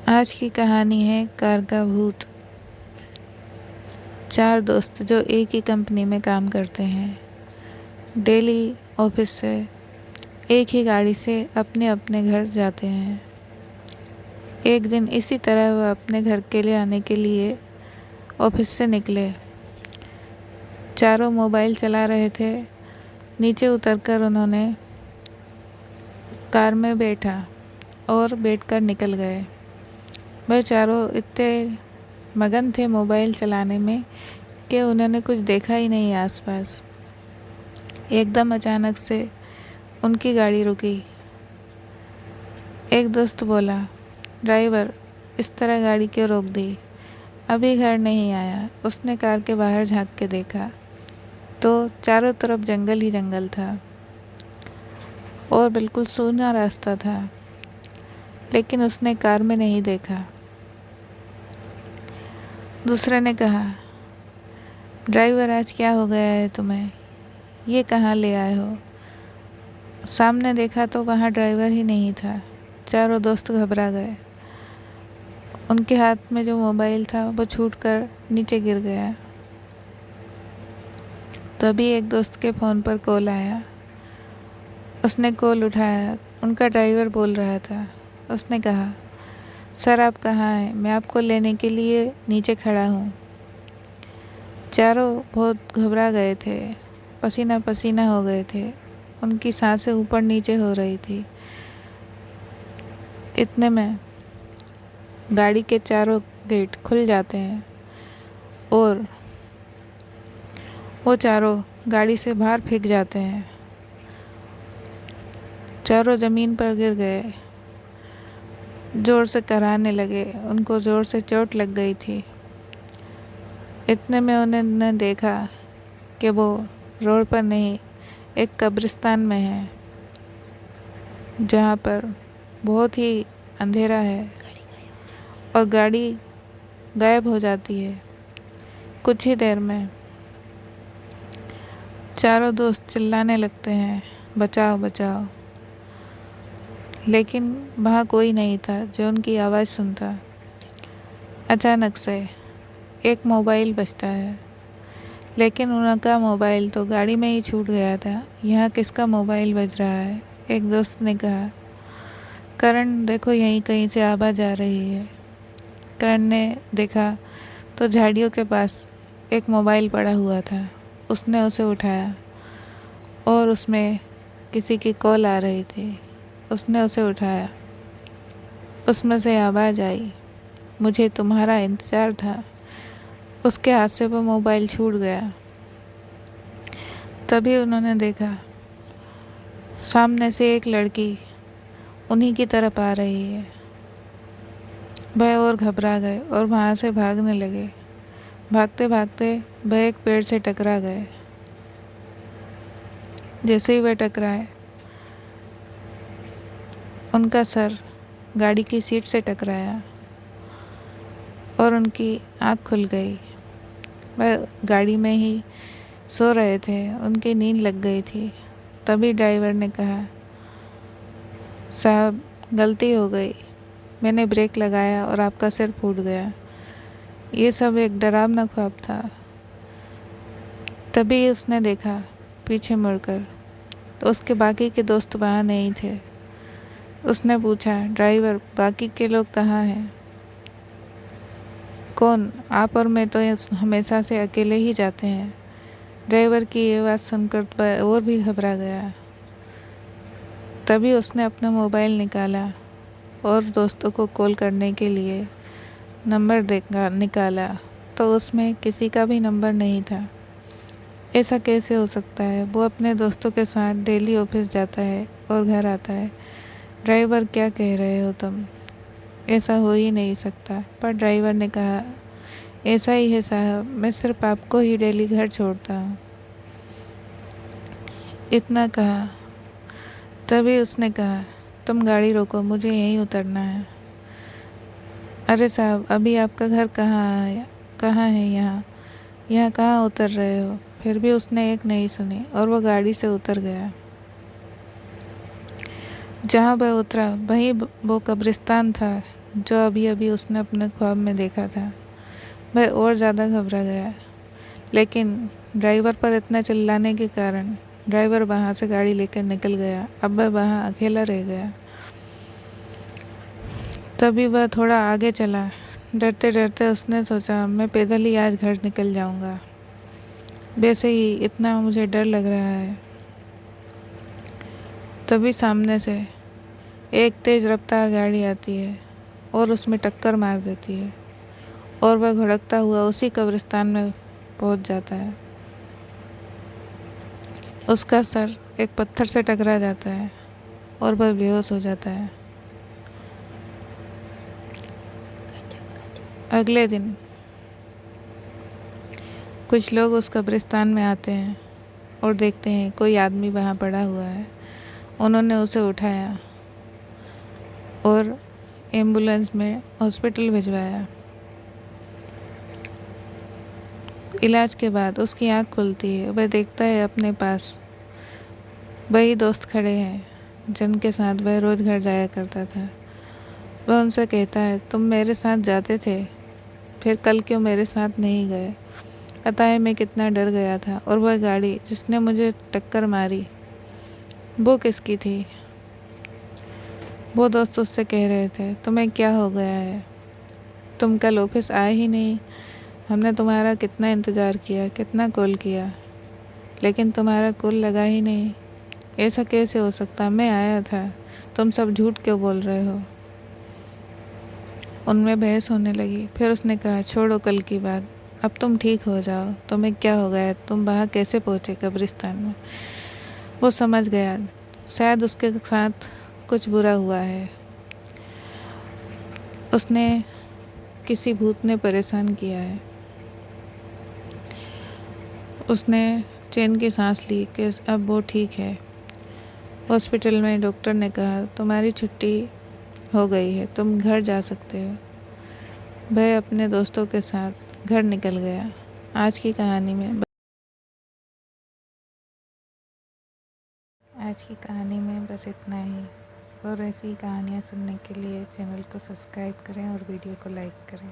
आज की कहानी है कार का भूत। चार दोस्त जो एक ही कंपनी में काम करते हैं, डेली ऑफिस से एक ही गाड़ी से अपने अपने घर जाते हैं। एक दिन इसी तरह वह अपने घर के लिए आने के लिए ऑफिस से निकले। चारों मोबाइल चला रहे थे। नीचे उतरकर उन्होंने कार में बैठा और बैठकर निकल गए। वह चारों इतने मगन थे मोबाइल चलाने में कि उन्होंने कुछ देखा ही नहीं आसपास। एकदम अचानक से उनकी गाड़ी रुकी। एक दोस्त बोला, ड्राइवर, इस तरह गाड़ी क्यों रोक दी? अभी घर नहीं आया। उसने कार के बाहर झांक के देखा तो चारों तरफ जंगल ही जंगल था और बिल्कुल सूना रास्ता था, लेकिन उसने कार में नहीं देखा। दूसरे ने कहा, ड्राइवर, आज क्या हो गया है तुम्हें? ये कहाँ ले आए हो? सामने देखा तो वहाँ ड्राइवर ही नहीं था। चारों दोस्त घबरा गए। उनके हाथ में जो मोबाइल था वो छूटकर नीचे गिर गया। तभी एक दोस्त के फ़ोन पर कॉल आया। उसने कॉल उठाया। उनका ड्राइवर बोल रहा था। उसने कहा, सर, आप कहाँ हैं? मैं आपको लेने के लिए नीचे खड़ा हूँ। चारों बहुत घबरा गए थे, पसीना पसीना हो गए थे। उनकी सांसें ऊपर नीचे हो रही थी। इतने में गाड़ी के चारों गेट खुल जाते हैं और वो चारों गाड़ी से बाहर फेंक जाते हैं। चारों ज़मीन पर गिर गए, ज़ोर से कराहने लगे। उनको ज़ोर से चोट लग गई थी। इतने में उन्होंने देखा कि वो रोड पर नहीं, एक कब्रिस्तान में है, जहाँ पर बहुत ही अंधेरा है और गाड़ी गायब हो जाती है कुछ ही देर में। चारों दोस्त चिल्लाने लगते हैं, बचाओ बचाओ, लेकिन वहाँ कोई नहीं था जो उनकी आवाज़ सुनता। अचानक से एक मोबाइल बजता है, लेकिन उनका मोबाइल तो गाड़ी में ही छूट गया था। यहाँ किसका मोबाइल बज रहा है? एक दोस्त ने कहा, करण, देखो, यहीं कहीं से आवाज़ आ रही है। करण ने देखा तो झाड़ियों के पास एक मोबाइल पड़ा हुआ था। उसने उसे उठाया और उसमें किसी की कॉल आ रही थी। उसने उसे उठाया। उसमें से आवाज़ आई, मुझे तुम्हारा इंतज़ार था। उसके हाथ से वो मोबाइल छूट गया। तभी उन्होंने देखा सामने से एक लड़की उन्हीं की तरफ आ रही है। वह और घबरा गए और वहाँ से भागने लगे। भागते भागते वह एक पेड़ से टकरा गए। जैसे ही वह टकराए, उनका सर गाड़ी की सीट से टकराया और उनकी आँख खुल गई। वह गाड़ी में ही सो रहे थे, उनकी नींद लग गई थी। तभी ड्राइवर ने कहा, साहब, गलती हो गई, मैंने ब्रेक लगाया और आपका सिर फूट गया। ये सब एक डरावना ख्वाब था। तभी उसने देखा पीछे मुड़कर तो उसके बाकी के दोस्त वहाँ नहीं थे। उसने पूछा, ड्राइवर, बाकी के लोग कहाँ हैं? कौन? आप और मैं तो हमेशा से अकेले ही जाते हैं। ड्राइवर की ये बात सुनकर वह और भी घबरा गया। तभी उसने अपना मोबाइल निकाला और दोस्तों को कॉल करने के लिए नंबर निकाला तो उसमें किसी का भी नंबर नहीं था। ऐसा कैसे हो सकता है? वो अपने दोस्तों के साथ डेली ऑफिस जाता है और घर आता है। ड्राइवर, क्या कह रहे हो तुम? ऐसा हो ही नहीं सकता। पर ड्राइवर ने कहा, ऐसा ही है साहब, मैं सिर्फ आपको ही डेली घर छोड़ता हूँ। इतना कहा। तभी उसने कहा, तुम गाड़ी रोको, मुझे यहीं उतरना है। अरे साहब, अभी आपका घर कहाँ है? यहाँ कहाँ उतर रहे हो? फिर भी उसने एक नहीं सुनी और वह गाड़ी से उतर गया। जहाँ वह उतरा वहीं वो कब्रिस्तान था जो अभी अभी उसने अपने ख्वाब में देखा था। वह और ज़्यादा घबरा गया, लेकिन ड्राइवर पर इतना चिल्लाने के कारण ड्राइवर वहाँ से गाड़ी लेकर निकल गया। अब वह वहाँ अकेला रह गया। तभी वह थोड़ा आगे चला। डरते डरते उसने सोचा, मैं पैदल ही आज घर निकल जाऊंगा, वैसे ही इतना मुझे डर लग रहा है। तभी सामने से एक तेज़ रफ्तार गाड़ी आती है और उसमें टक्कर मार देती है, और वह भड़कता हुआ उसी कब्रिस्तान में पहुंच जाता है। उसका सर एक पत्थर से टकरा जाता है और वह बेहोश हो जाता है। अगले दिन कुछ लोग उस कब्रिस्तान में आते हैं और देखते हैं कोई आदमी वहाँ पड़ा हुआ है। उन्होंने उसे उठाया और एम्बुलेंस में हॉस्पिटल भिजवाया। इलाज के बाद उसकी आँख खुलती है। वह देखता है अपने पास वही दोस्त खड़े हैं जिनके साथ वह रोज़ घर जाया करता था। वह उनसे कहता है, तुम मेरे साथ जाते थे, फिर कल क्यों मेरे साथ नहीं गए? पता है मैं कितना डर गया था। और वह गाड़ी जिसने मुझे टक्कर मारी, वो किसकी थी? वो दोस्त उससे कह रहे थे, तुम्हें क्या हो गया है? तुम कल ऑफिस आए ही नहीं। हमने तुम्हारा कितना इंतज़ार किया, कितना कॉल किया, लेकिन तुम्हारा कॉल लगा ही नहीं। ऐसा कैसे हो सकता? मैं आया था। तुम सब झूठ क्यों बोल रहे हो? उनमें बहस होने लगी। फिर उसने कहा, छोड़ो कल की बात, अब तुम ठीक हो जाओ। तुम्हें क्या हो गया? तुम वहाँ कैसे पहुँचे कब्रिस्तान में? वो समझ गया, शायद उसके साथ कुछ बुरा हुआ है। उसने किसी भूत ने परेशान किया है। उसने चैन की सांस ली कि अब वो ठीक है। हॉस्पिटल में डॉक्टर ने कहा, तुम्हारी छुट्टी हो गई है, तुम घर जा सकते हो। वह अपने दोस्तों के साथ घर निकल गया। आज की कहानी में बस इतना ही। और ऐसी कहानियाँ सुनने के लिए चैनल को सब्सक्राइब करें और वीडियो को लाइक करें।